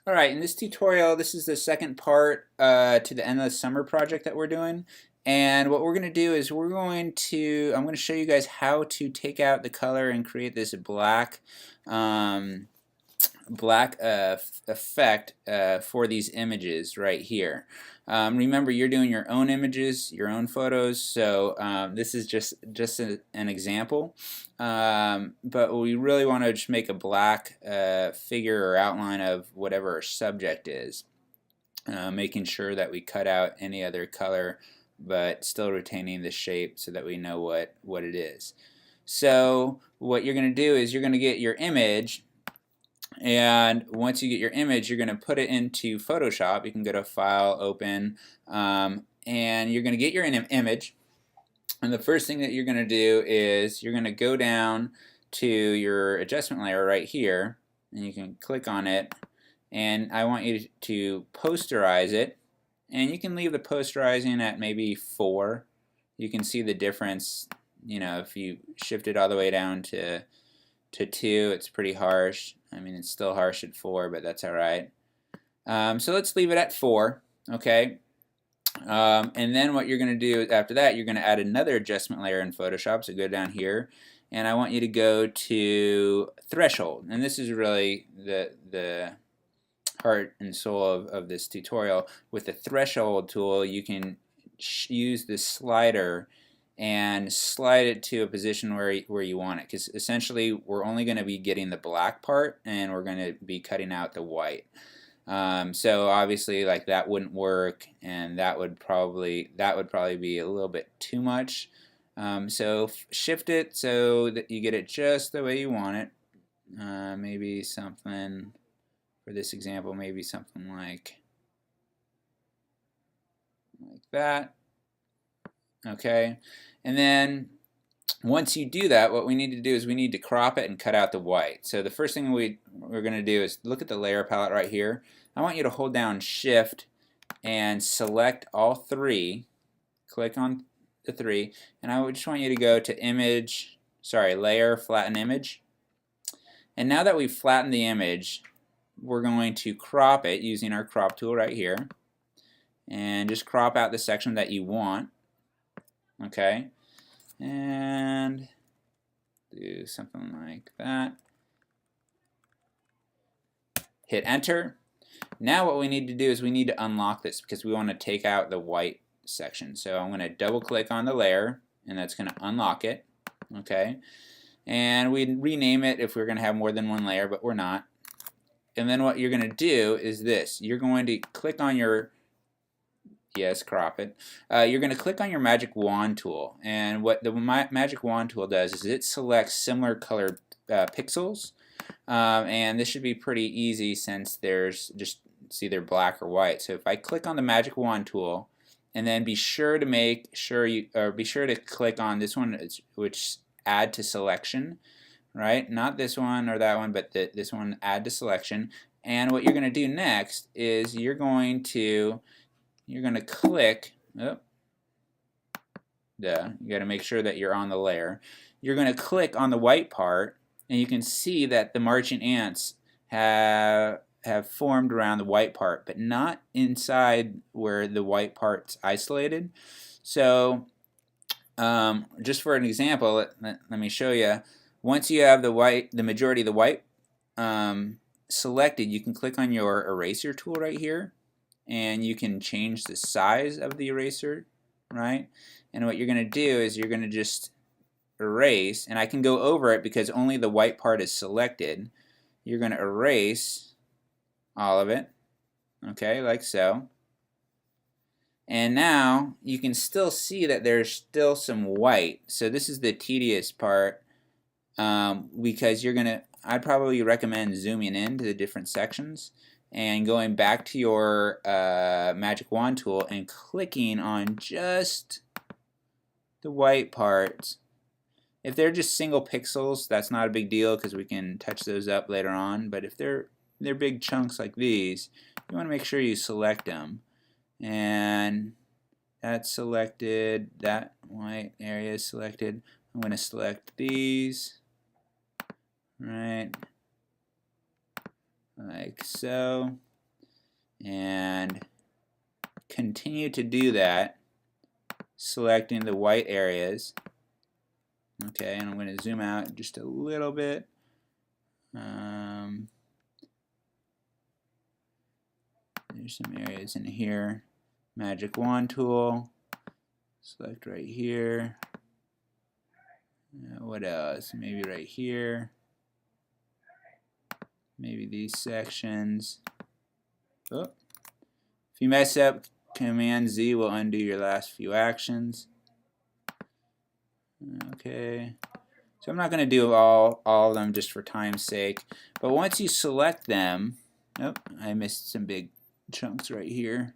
Alright, in this tutorial, this is the second part to the Endless Summer project that we're doing. And what we're going to do is I'm going to show you guys how to take out the color and create this black effect for these images right here. Remember, you're doing your own images, your own photos, so this is just an example. But we really want to just make a black figure or outline of whatever our subject is, making sure that we cut out any other color but still retaining the shape so that we know what it is. So what you're going to do is you're going to get your image, and once you get your image, you're going to put it into Photoshop. You can go to File, Open, and you're going to get your image. And the first thing that you're going to do is you're going to go down to your adjustment layer right here, and you can click on it. And I want you to posterize it, and you can leave the posterizing at maybe 4. You can see the difference. You know, if you shift it all the way down to 2, it's pretty harsh. I mean, it's still harsh at 4, but that's alright. So let's leave it at 4, okay? And then what you're going to do after that, you're going to add another adjustment layer in Photoshop. So go down here, and I want you to go to Threshold. And this is really the heart and soul of this tutorial. With the Threshold tool, you can use this slider and slide it to a position where you want it, because essentially we're only going to be getting the black part and we're going to be cutting out the white. So obviously, like, that wouldn't work, and that would probably be a little bit too much. So shift it so that you get it just the way you want it. Maybe something, for this example, maybe something like that. Okay, and then once you do that, what we need to do is we need to crop it and cut out the white. So the first thing we're going to do is look at the layer palette right here. I want you to hold down Shift and select all 3. Click on the 3, and I just want you to go to Layer, Flatten Image. And now that we've flattened the image, we're going to crop it using our crop tool right here, and just crop out the section that you want. Okay, and do something like that. Hit Enter. Now what we need to do is we need to unlock this, because we want to take out the white section. So I'm going to double click on the layer, and that's going to unlock it. Okay, and we rename it if we're going to have more than one layer, but we're not. And then what you're going to do is this. You're going to click on your crop it. You're going to click on your magic wand tool, and what the magic wand tool does is it selects similar colored pixels, and this should be pretty easy since there's just, it's either black or white. So if I click on the magic wand tool, and then be sure to click on this one, which add to selection, right? Not this one or that one, but this one, add to selection. And what you're going to do next is you're going to click, you got to make sure that you're on the layer. You're going to click on the white part, and you can see that the marching ants have formed around the white part, but not inside where the white part's isolated. So just for an example, let me show you. Once you have the majority of the white selected, you can click on your eraser tool right here, and you can change the size of the eraser, right? And what you're going to do is you're going to just erase, and I can go over it because only the white part is selected. You're going to erase all of it, okay, like so. And now you can still see that there's still some white. So this is the tedious part, because I'd probably recommend zooming in to the different sections and going back to your magic wand tool and clicking on just the white parts. If they're just single pixels, that's not a big deal because we can touch those up later on. But if they're big chunks like these, you want to make sure you select them. And that's selected, that white area is selected. I'm going to select these, right, like so. and continue to do that, selecting the white areas. Okay, and I'm going to zoom out just a little bit. There's some areas in here. Magic wand tool. Select right here. What else? Maybe right here. Maybe these sections. Oh. If you mess up, Command Z will undo your last few actions. Okay. So I'm not going to do all of them just for time's sake. But once you select them, oh, I missed some big chunks right here.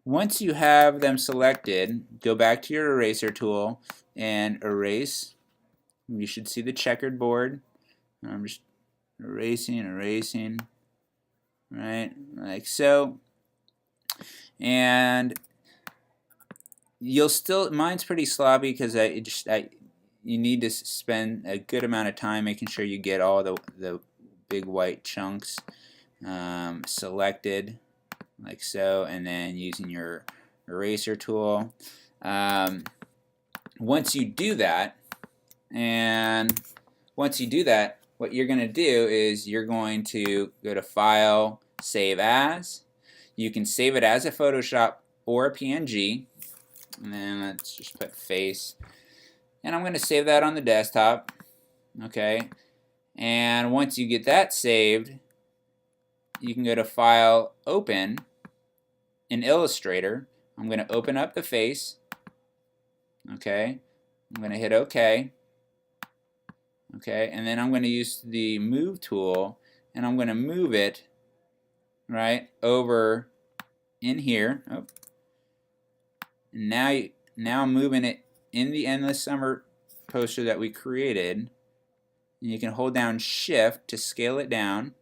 Once you have them selected, go back to your eraser tool and erase. You should see the checkered board. I'm just erasing, right, like so. And you'll still, mine's pretty sloppy because you need to spend a good amount of time making sure you get all the big white chunks selected, like so, and then using your eraser tool. Once you do that, what you're going to do is you're going to go to File, Save As. You can save it as a Photoshop or a PNG. And then let's just put face. And I'm going to save that on the desktop. Okay. And once you get that saved, you can go to File, Open. In Illustrator, I'm going to open up the face. Okay. I'm going to hit OK. Okay. And then I'm going to use the Move tool, and I'm going to move it right over in here. Oh. Now I'm moving it in the Endless Summer poster that we created. And you can hold down Shift to scale it down.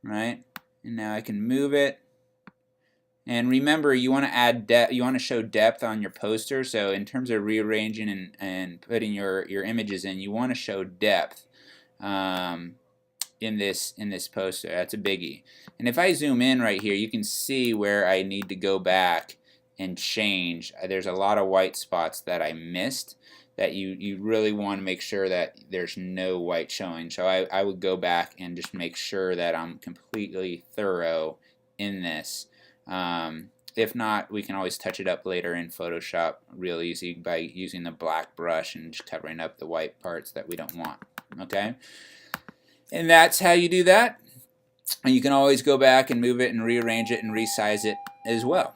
Right? And now I can move it. And remember, you want to add depth. You want to show depth on your poster. So in terms of rearranging and putting your images in, you want to show depth in this poster. That's a biggie. And if I zoom in right here, you can see where I need to go back and change. There's a lot of white spots that I missed that you really want to make sure that there's no white showing. So I would go back and just make sure that I'm completely thorough in this. If not, we can always touch it up later in Photoshop real easy by using the black brush and just covering up the white parts that we don't want. Okay? And that's how you do that. And you can always go back and move it and rearrange it and resize it as well.